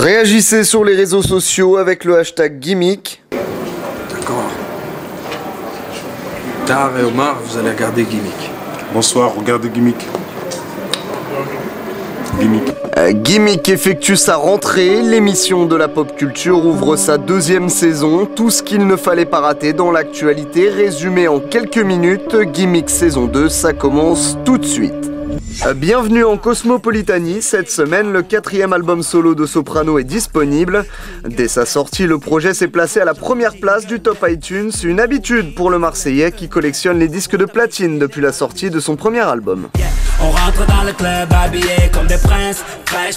Réagissez sur les réseaux sociaux avec le hashtag Gimmick. D'accord. Tar et Omar, vous allez regarder Gimmick. Bonsoir, regardez Gimmick. Gimmick. Gimmick effectue sa rentrée, l'émission de la pop culture ouvre sa deuxième saison, tout ce qu'il ne fallait pas rater dans l'actualité, résumé en quelques minutes, Gimmick saison 2, ça commence tout de suite. Bienvenue en Cosmopolitanie, cette semaine le 4e album solo de Soprano est disponible. Dès sa sortie, le projet s'est placé à la première place du top iTunes, une habitude pour le Marseillais qui collectionne les disques de platine depuis la sortie de son premier album. On rentre dans le club habillé comme des princes, fraîche,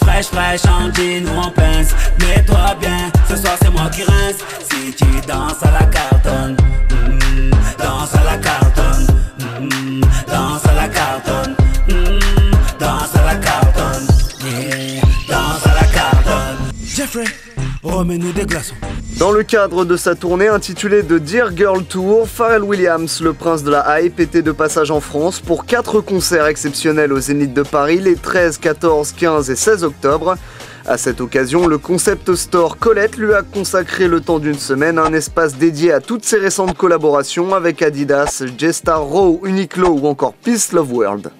en jean ou en pince. Mets-toi bien, ce soir c'est moi qui rince. Si tu danses à la cartonne, danse à la cartonne, danse à la cartonne, danse à la cartonne, danse à la cartonne. Jeffrey, remets-nous des glaçons. Dans le cadre de sa tournée intitulée The Dear Girl Tour, Pharrell Williams, le prince de la hype, était de passage en France pour 4 concerts exceptionnels au Zénith de Paris les 13, 14, 15 et 16 octobre. À cette occasion, le concept store Colette lui a consacré le temps d'une semaine un espace dédié à toutes ses récentes collaborations avec Adidas, J-Star, Raw, Uniqlo ou encore Peace Love World.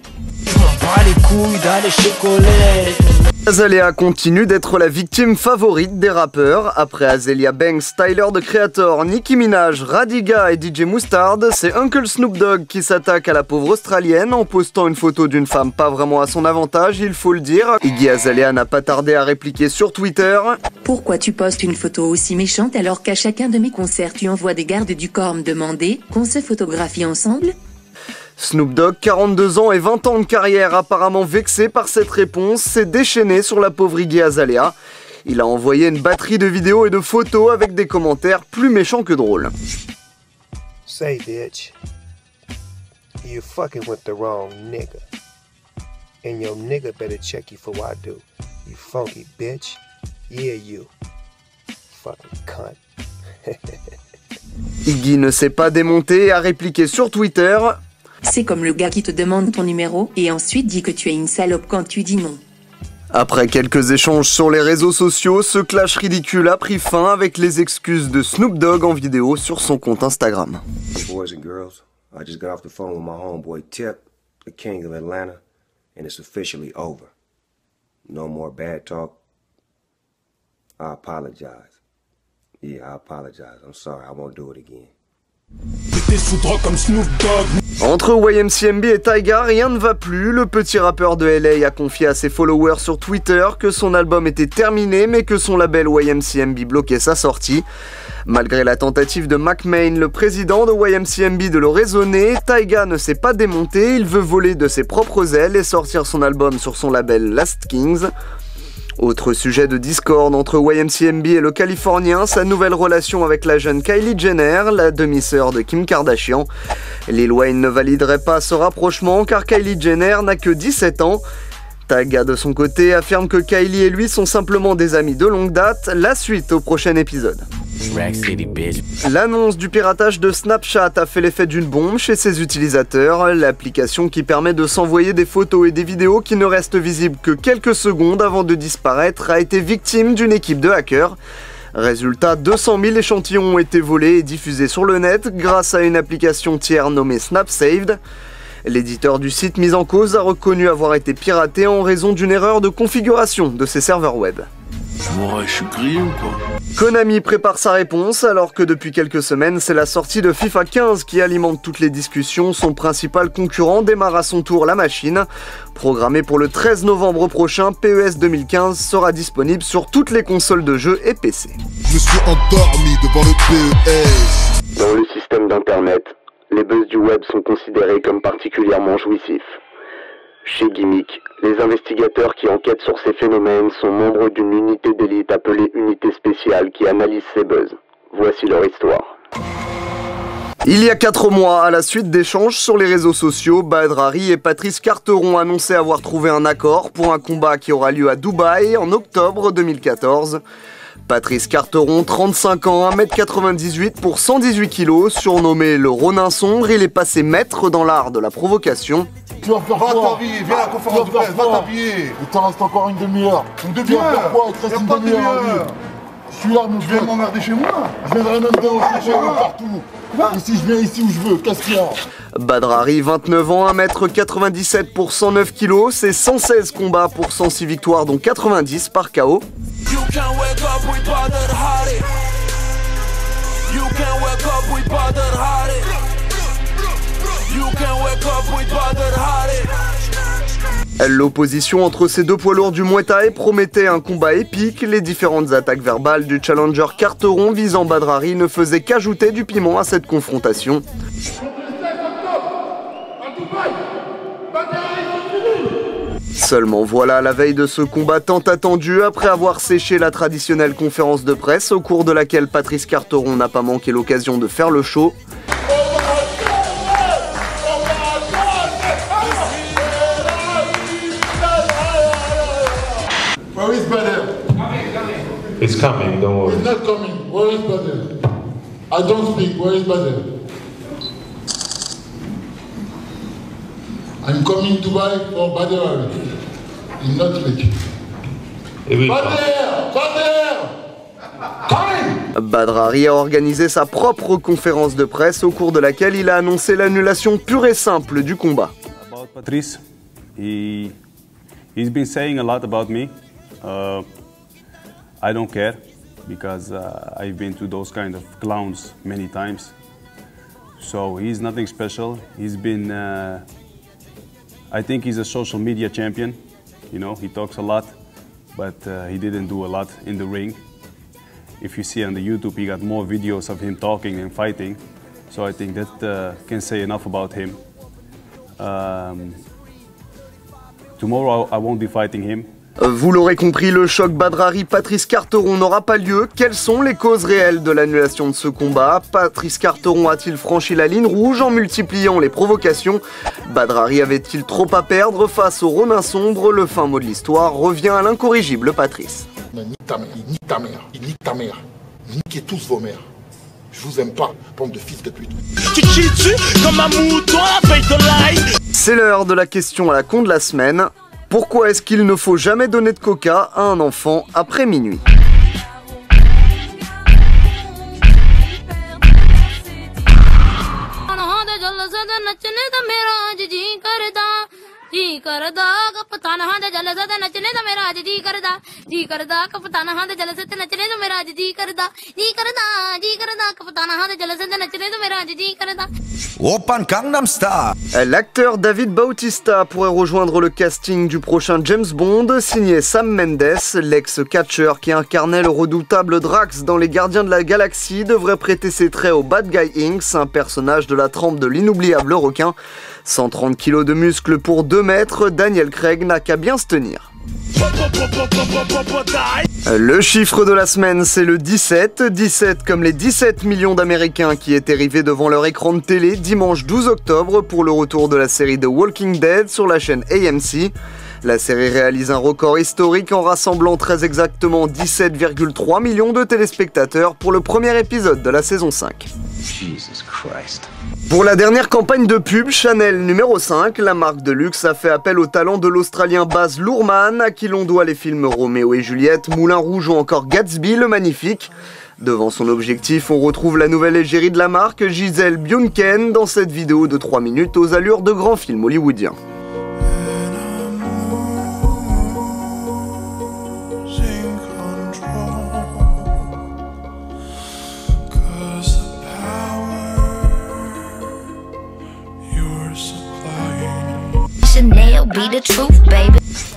Azalea continue d'être la victime favorite des rappeurs. Après Azealia Banks, Tyler the Creator, Nicki Minaj, Radiga et DJ Mustard, c'est Uncle Snoop Dogg qui s'attaque à la pauvre australienne en postant une photo d'une femme pas vraiment à son avantage, il faut le dire. Iggy Azalea n'a pas tardé à répliquer sur Twitter. Pourquoi tu postes une photo aussi méchante alors qu'à chacun de mes concerts tu envoies des gardes du corps me demander qu'on se photographie ensemble ? Snoop Dogg, 42 ans et 20 ans de carrière, apparemment vexé par cette réponse, s'est déchaîné sur la pauvre Iggy Azalea. Il a envoyé une batterie de vidéos et de photos avec des commentaires plus méchants que drôles. Say bitch, you fucking with the wrong nigga. And your nigga better check you for what I do. You funky bitch. Yeah you. Fucking cunt. Iggy ne s'est pas démonté et a répliqué sur Twitter. C'est comme le gars qui te demande ton numéro et ensuite dit que tu es une salope quand tu dis non. Après quelques échanges sur les réseaux sociaux, ce clash ridicule a pris fin avec les excuses de Snoop Dogg en vidéo sur son compte Instagram. Boys and girls, I just got off the phone with my homeboy Tip, the king of Atlanta, and it's officially over. No more bad talk. I apologize. Yeah, I apologize. I'm sorry, I won't do it again. Entre YMCMB et Tyga, rien ne va plus. Le petit rappeur de LA a confié à ses followers sur Twitter que son album était terminé mais que son label YMCMB bloquait sa sortie. Malgré la tentative de Mac Main, le président de YMCMB, de le raisonner, Tyga ne s'est pas démonté, il veut voler de ses propres ailes et sortir son album sur son label Last Kings. Autre sujet de discorde entre YMCMB et le Californien, sa nouvelle relation avec la jeune Kylie Jenner, la demi-sœur de Kim Kardashian. Lil Wayne ne validerait pas ce rapprochement car Kylie Jenner n'a que 17 ans. Tyga de son côté affirme que Kylie et lui sont simplement des amis de longue date, la suite au prochain épisode. L'annonce du piratage de Snapchat a fait l'effet d'une bombe chez ses utilisateurs, l'application qui permet de s'envoyer des photos et des vidéos qui ne restent visibles que quelques secondes avant de disparaître a été victime d'une équipe de hackers. Résultat, 200 000 échantillons ont été volés et diffusés sur le net grâce à une application tiers nommée SnapSaved. L'éditeur du site mis en cause a reconnu avoir été piraté en raison d'une erreur de configuration de ses serveurs web. Je suis grillé ou quoi? Konami prépare sa réponse alors que depuis quelques semaines, c'est la sortie de FIFA 15 qui alimente toutes les discussions. Son principal concurrent démarre à son tour la machine. Programmé pour le 13 novembre prochain, PES 2015 sera disponible sur toutes les consoles de jeux et PC. Je suis endormi devant le PES. Dans le système d'internet, les buzz du web sont considérés comme particulièrement jouissifs. Chez Gimmick, les investigateurs qui enquêtent sur ces phénomènes sont membres d'une unité d'élite appelée Unité Spéciale qui analyse ces buzz. Voici leur histoire. Il y a 4 mois, à la suite d'échanges sur les réseaux sociaux, Badr Hari et Patrice Carteron annonçaient avoir trouvé un accord pour un combat qui aura lieu à Dubaï en octobre 2014. Patrice Carteron, 35 ans, 1m98 pour 118 kg, surnommé le Ronin sombre, il est passé maître dans l'art de la provocation. Tu vas faire quoi? T'habiller, viens à la conférence de presse, va t'habiller. Il t'en reste encore une demi-heure. Une demi-heure? Pourquoi? Il te reste une demi-heure. Je suis là, mon frère. Tu viens m'emmerder chez moi? Je viendrai même chez moi partout. Ici, je viens ici où je veux. Qu'est-ce qu'il y a? Badrari, 29 ans, 1m97 pour 109 kg, c'est 116 combats pour 106 victoires, dont 90 par KO. L'opposition entre ces deux poids lourds du Muay Thai promettait un combat épique. Les différentes attaques verbales du challenger Carteron visant Badrari ne faisaient qu'ajouter du piment à cette confrontation. Seulement voilà, la veille de ce combat tant attendu, après avoir séché la traditionnelle conférence de presse au cours de laquelle Patrice Carteron n'a pas manqué l'occasion de faire le show. Where is Badr? It's coming, don't worry. He's not coming. Where is Badr? I don't speak. Where is Badr? I'm coming to buy for Badr. In not like. Badrari a organisé sa propre conférence de presse au cours de laquelle il a annoncé l'annulation pure et simple du combat. About Patrice, he's been saying a lot about me. I don't care because I've been to those kind of clowns many times. So he's nothing special. He's been, I think he's a social media champion. You know, he talks a lot, but he didn't do a lot in the ring. If you see on the YouTube, he got more videos of him talking and fighting. So I think that can say enough about him. Tomorrow I won't be fighting him. Vous l'aurez compris, le choc Badrari-Patrice Carteron n'aura pas lieu. Quelles sont les causes réelles de l'annulation de ce combat? Patrice Carteron a-t-il franchi la ligne rouge en multipliant les provocations? Badrari avait-il trop à perdre face au Ronin sombre? Le fin mot de l'histoire revient à l'incorrigible Patrice. Mais nique ta mère, il nique ta mère, il nique ta mère. Niquez tous vos mères. Je vous aime pas, bande de fils de pute. Tu te chies dessus comme un mouton à la feuille de l'ail. C'est l'heure de la question à la con de la semaine. Pourquoi est-ce qu'il ne faut jamais donner de coca à un enfant après minuit? L'acteur David Bautista pourrait rejoindre le casting du prochain James Bond, signé Sam Mendes. L'ex-catcheur qui incarnait le redoutable Drax dans Les Gardiens de la Galaxie devrait prêter ses traits au Bad Guy Inc., un personnage de la trempe de l'inoubliable requin. 130 kg de muscles pour 2 mètres, Daniel Craig n'a qu'à bien se tenir. Le chiffre de la semaine, c'est le 17. 17 comme les 17 millions d'Américains qui étaient rivés devant leur écran de télé dimanche 12 octobre pour le retour de la série The Walking Dead sur la chaîne AMC. La série réalise un record historique en rassemblant très exactement 17,3 millions de téléspectateurs pour le premier épisode de la saison 5. Jesus Christ. Pour la dernière campagne de pub, Chanel numéro 5, la marque de luxe a fait appel au talent de l'Australien Baz Luhrmann, à qui l'on doit les films Roméo et Juliette, Moulin Rouge ou encore Gatsby le Magnifique. Devant son objectif, on retrouve la nouvelle égérie de la marque, Gisèle Bündchen, dans cette vidéo de 3 minutes aux allures de grands films hollywoodiens.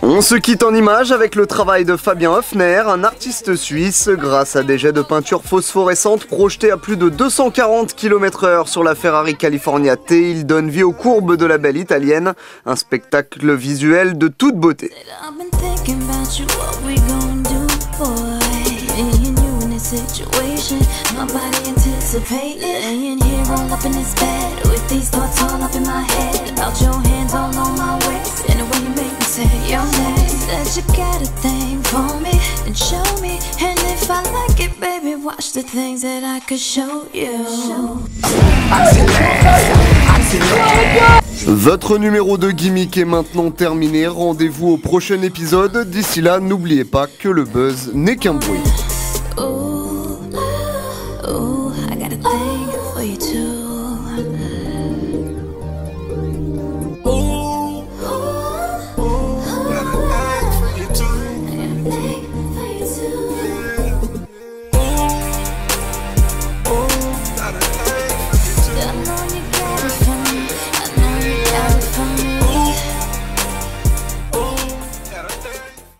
On se quitte en images avec le travail de Fabien Hoffner, un artiste suisse. Grâce à des jets de peinture phosphorescente projetés à plus de 240 km/h sur la Ferrari California T, il donne vie aux courbes de la belle italienne. Un spectacle visuel de toute beauté. Situation, my body anticipating, laying here all up in this bed, with these thoughts all up in my head, about your hands all on my waist, and the way you make me say your name, that you got a thing for me, and show me, and if I watch the things that I could show you. Votre numéro de gimmick est maintenant terminé. Rendez-vous au prochain épisode. D'ici là, n'oubliez pas que le buzz n'est qu'un bruit. Ooh, I got a thing for you too. Ooh, got a thing for you too.